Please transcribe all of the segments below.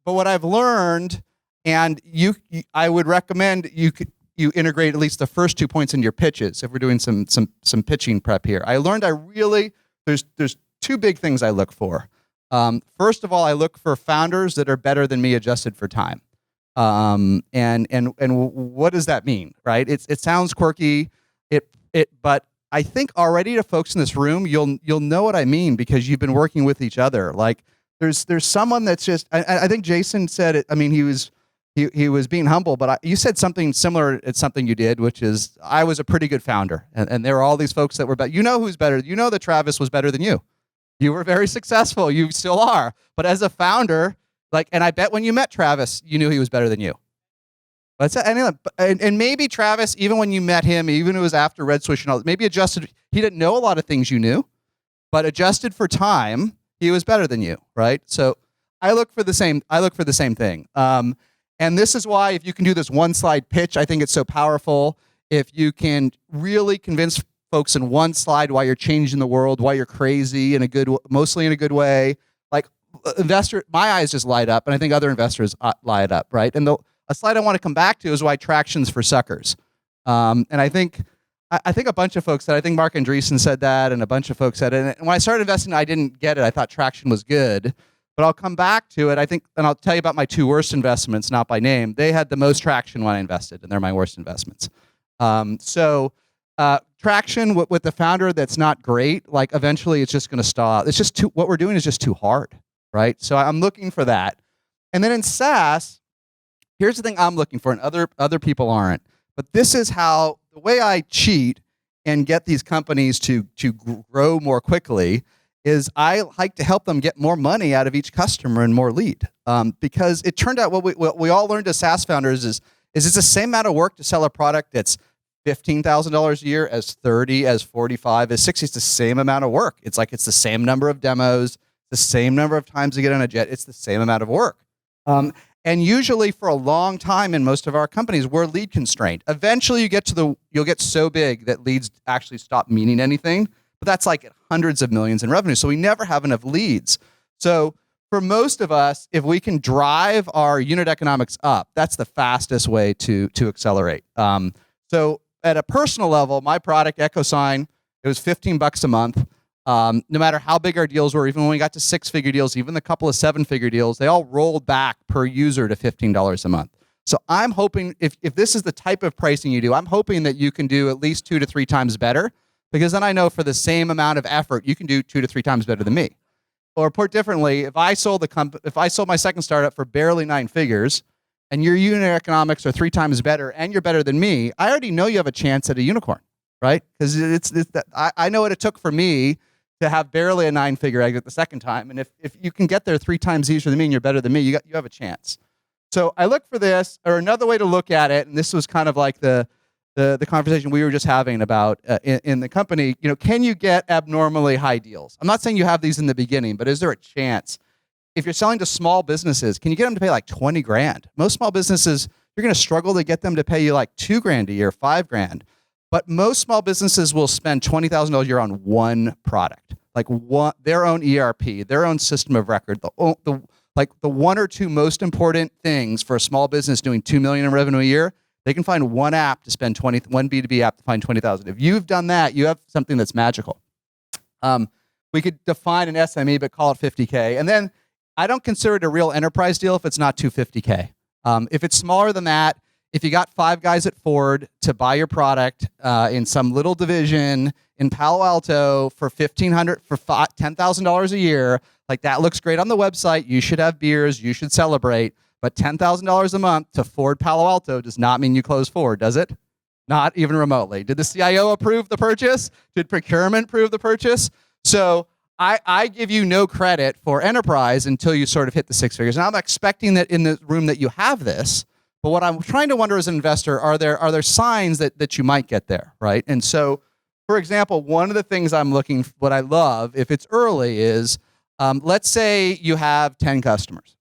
but what I've learned, and I would recommend you integrate at least the first 2 points into your pitches if we're doing some pitching prep here. I learned there's two big things I look for. First of all, I look for founders that are better than me adjusted for time. And what does that mean, right? It sounds quirky, but I think already to folks in this room, you'll know what I mean because you've been working with each other. Like there's someone that's just, I think Jason said it. I mean, he was being humble, but you said something similar at something you did, which is I was a pretty good founder, and there were all these folks that were better. You know who's better? You know that Travis was better than you. You were very successful. You still are. But as a founder, and I bet when you met Travis, you knew he was better than you. And maybe Travis, even when you met him, even if it was after Red Swish and all, maybe adjusted. He didn't know a lot of things you knew, but adjusted for time, he was better than you, right? So I look for the same thing. And this is why if you can do this one slide pitch, I think it's so powerful. If you can really convince folks in one slide why you're changing the world, why you're crazy mostly in a good way, like my eyes just light up, and I think other investors light up, right? And a slide I want to come back to is why traction's for suckers. And I think a bunch of folks said, I think Mark Andreessen said that, and a bunch of folks said it. And when I started investing, I didn't get it. I thought traction was good. But I'll come back to it, I think, and I'll tell you about my two worst investments, not by name. They had the most traction when I invested, and they're my worst investments. Traction with the founder that's not great, like eventually it's just going to stall. It's just what we're doing is just too hard, right? So I'm looking for that. And then in SaaS, here's the thing I'm looking for, and other people aren't. But this is how the way I cheat and get these companies to grow more quickly is I like to help them get more money out of each customer and more lead. Because it turned out what we all learned as SaaS founders is it's the same amount of work to sell a product that's $15,000 a year as 30, as 45, as 60. It's the same amount of work. It's the same number of demos, the same number of times to get on a jet. It's the same amount of work. And usually for a long time in most of our companies, we're lead constrained. Eventually you'll get so big that leads actually stop meaning anything. But that's like hundreds of millions in revenue. So we never have enough leads. So for most of us, if we can drive our unit economics up, that's the fastest way to accelerate. So at a personal level, my product, EchoSign, it was $15 a month. No matter how big our deals were, even when we got to six-figure deals, even the couple of seven-figure deals, they all rolled back per user to $15 a month. So I'm hoping, if this is the type of pricing you do, I'm hoping that you can do at least 2 to 3 times better, because then I know for the same amount of effort, you can do 2 to 3 times better than me. Or put differently, if I sold my second startup for barely 9 figures, and your unit economics are 3 times better, and you're better than me, I already know you have a chance at a unicorn, right? Because I know what it took for me to have barely a 9-figure exit the second time, and if you can get there 3 times easier than me, and you're better than me, you have a chance. So I look for this, or another way to look at it, and this was kind of like the conversation we were just having about in the company. Can you get abnormally high deals? I'm not saying you have these in the beginning, but is there a chance? If you're selling to small businesses, can you get them to pay like 20 grand? Most small businesses, you're going to struggle to get them to pay you like 2 grand a year, 5 grand. But most small businesses will spend $20,000 a year on one product, like their own ERP, their own system of record, the 1 or 2 most important things for a small business doing $2 million in revenue a year. They can find one app to spend one B2B app to find 20,000. If you've done that, you have something that's magical. We could define an SME, but call it 50K. And then I don't consider it a real enterprise deal if it's not 250K. If it's smaller than that, if you got 5 guys at Ford to buy your product in some little division in Palo Alto for $1,500 for $10,000 a year, like that looks great on the website. You should have beers. You should celebrate. But $10,000 a month to Ford Palo Alto does not mean you close Ford, does it? Not even remotely. Did the CIO approve the purchase? Did procurement approve the purchase? So I give you no credit for enterprise until you sort of hit the 6 figures. And I'm expecting that in the room that you have this. But what I'm trying to wonder as an investor, are there signs that you might get there, right? And so, for example, one of the things what I love, if it's early, is let's say you have 10 customers.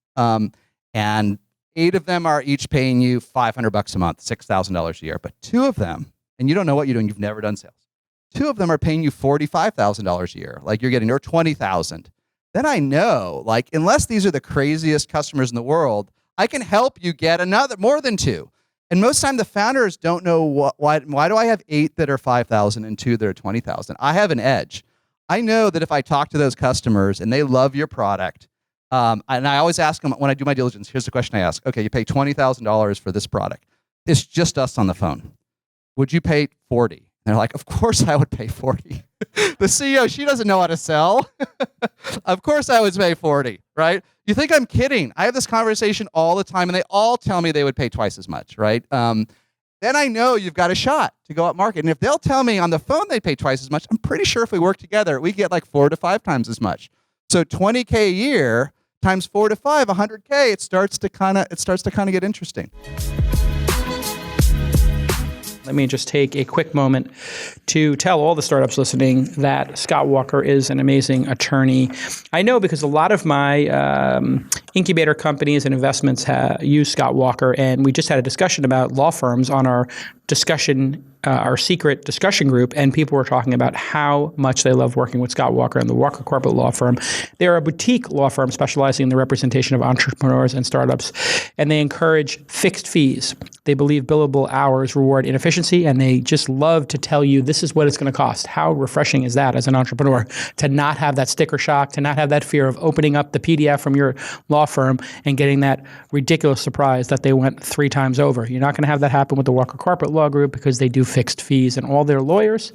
And 8 of them are each paying you $500 a month, $6,000 a year. But 2 of them, and you don't know what you're doing, you've never done sales. 2 of them are paying you $45,000 a year, like you're getting, or $20,000. then I know, like, unless these are the craziest customers in the world, I can help you get more than 2. And most time the founders don't know why do I have 8 that are 5,000 and 2 that are 20,000? I have an edge. I know that if I talk to those customers and they love your product, and I always ask them when I do my diligence, here's the question I ask. Okay, you pay $20,000 for this product. It's just us on the phone. Would you pay 40? And they're like, of course I would pay 40. The CEO, she doesn't know how to sell. Of course I would pay 40, right? You think I'm kidding? I have this conversation all the time, and they all tell me they would pay twice as much, right? Then I know you've got a shot to go up market. And if they'll tell me on the phone they pay twice as much, I'm pretty sure if we work together, we get like 4 to 5 times as much. So $20K a year times 4 to 5, $100K, it starts to kind of get interesting. Let me just take a quick moment to tell all the startups listening that Scott Walker is an amazing attorney. I know because a lot of my incubator companies and investments use Scott Walker, and we just had a discussion about law firms on our our secret discussion group, and people were talking about how much they love working with Scott Walker and the Walker Corporate Law Firm. They're a boutique law firm specializing in the representation of entrepreneurs and startups, and they encourage fixed fees. They believe billable hours reward inefficiency, and they just love to tell you this is what it's going to cost. How refreshing is that as an entrepreneur to not have that sticker shock, to not have that fear of opening up the PDF from your law firm and getting that ridiculous surprise that they went 3 times over. You're not going to have that happen with the Walker Corporate Law Group because they do fixed fees, and all their lawyers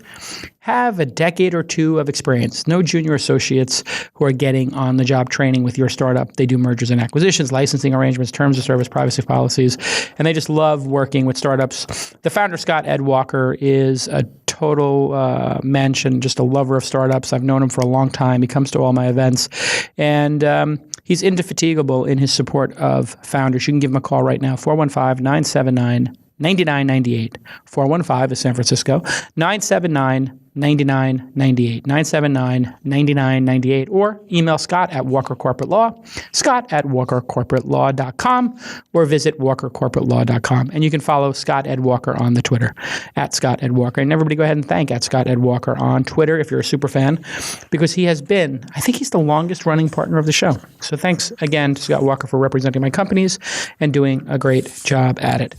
have a decade or 2 of experience. No junior associates who are getting on-the-job training with your startup. They do mergers and acquisitions, licensing arrangements, terms of service, privacy policies, and they just love working with startups. The founder, Scott Ed Walker, is a total mensch and just a lover of startups. I've known him for a long time. He comes to all my events, and he's indefatigable in his support of founders. You can give him a call right now, 415-979-9998. 415 is San Francisco, 979-9998, 979-9998, or email Scott at Walker Corporate Law, Scott at WalkerCorporateLaw.com, or visit WalkerCorporateLaw.com. And you can follow Scott Ed Walker on the Twitter, at Scott Ed Walker. And everybody go ahead and thank at Scott Ed Walker on Twitter if you're a super fan, because he has been, I think he's the longest running partner of the show. So thanks again to Scott Walker for representing my companies and doing a great job at it.